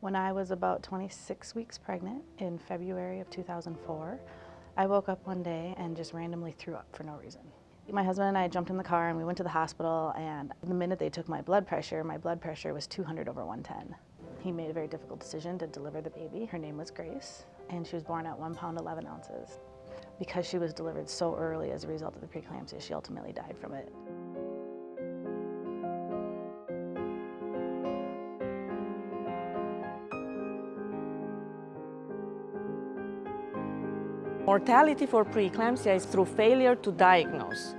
When I was about 26 weeks pregnant in February of 2004, I woke up one day and just randomly threw up for no reason. My husband and I jumped in the car and we went to the hospital, and the minute they took my blood pressure was 200/110. He made a very difficult decision to deliver the baby. Her name was Grace, and she was born at 1 pound 11 ounces. Because she was delivered so early as a result of the preeclampsia, she ultimately died from it. Mortality for preeclampsia is through failure to diagnose.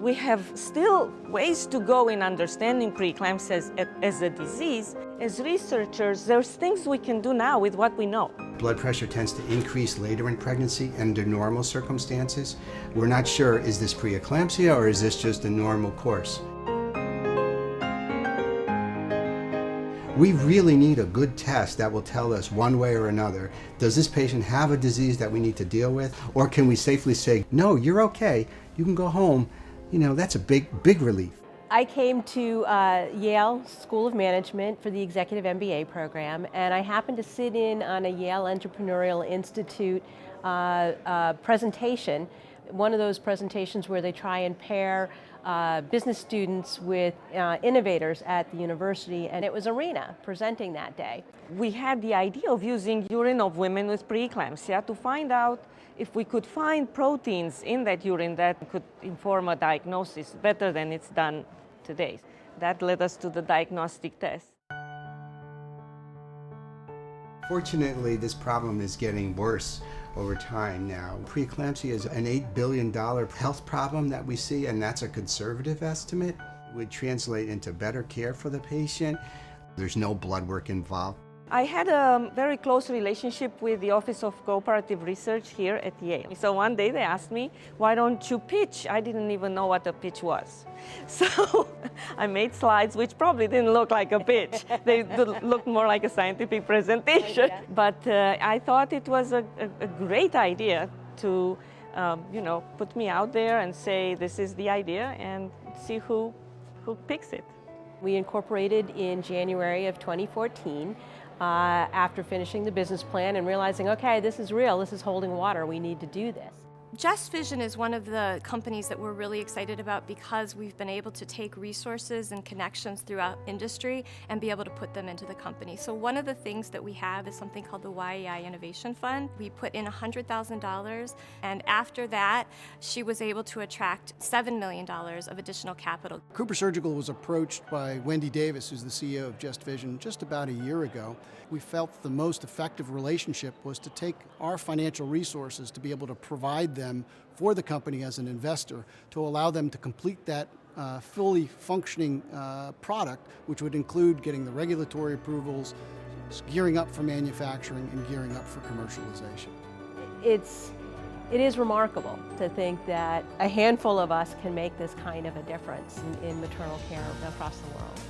We have still ways to go in understanding preeclampsia as a disease. As researchers, there's things we can do now with what we know. Blood pressure tends to increase later in pregnancy under normal circumstances. We're not sure, is this preeclampsia or is this just a normal course? We really need a good test that will tell us one way or another, does this patient have a disease that we need to deal with? Or can we safely say, no, you're okay, you can go home. You know, that's a big relief. I came to Yale School of Management for the Executive MBA program, and I happened to sit in on a Yale Entrepreneurial Institute presentation, one of those presentations where they try and pair business students with innovators at the university, and it was Arena presenting that day. We had the idea of using urine of women with preeclampsia to find out if we could find proteins in that urine that could inform a diagnosis better than it's done today. That led us to the diagnostic test. Fortunately, this problem is getting worse over time now. Preeclampsia is an $8 billion health problem that we see, and that's a conservative estimate. It would translate into better care for the patient. There's no blood work involved. I had a very close relationship with the Office of Cooperative Research here at Yale. So one day they asked me, why don't you pitch? I didn't even know what a pitch was. So I made slides which probably didn't look like a pitch. They looked more like a scientific presentation. But I thought it was a great idea to put me out there and say this is the idea and see who picks it. We incorporated in January of 2014 after finishing the business plan and realizing, okay, this is real, this is holding water, we need to do this. GestVision is one of the companies that we're really excited about because we've been able to take resources and connections throughout industry and be able to put them into the company. So one of the things that we have is something called the YEI Innovation Fund. We put in $100,000, and after that, she was able to attract $7 million of additional capital. Cooper Surgical was approached by Wendy Davis, who's the CEO of GestVision, just about a year ago. We felt the most effective relationship was to take our financial resources to be able to provide them for the company as an investor, to allow them to complete that fully functioning product, which would include getting the regulatory approvals, gearing up for manufacturing, and gearing up for commercialization. It is remarkable to think that a handful of us can make this kind of a difference in maternal care across the world.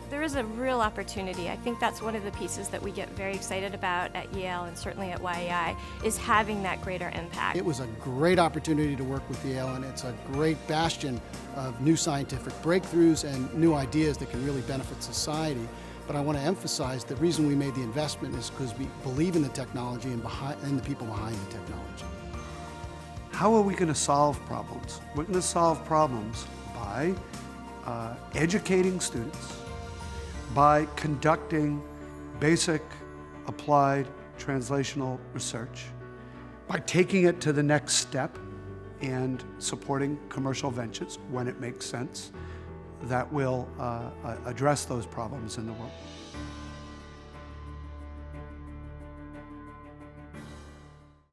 There is a real opportunity. I think that's one of the pieces that we get very excited about at Yale and certainly at YEI, is having that greater impact. It was a great opportunity to work with Yale, and it's a great bastion of new scientific breakthroughs and new ideas that can really benefit society. But I want to emphasize the reason we made the investment is because we believe in the technology and the people behind the technology. How are we going to solve problems? We're going to solve problems by educating students, by conducting basic, applied, translational research, by taking it to the next step and supporting commercial ventures when it makes sense that will address those problems in the world.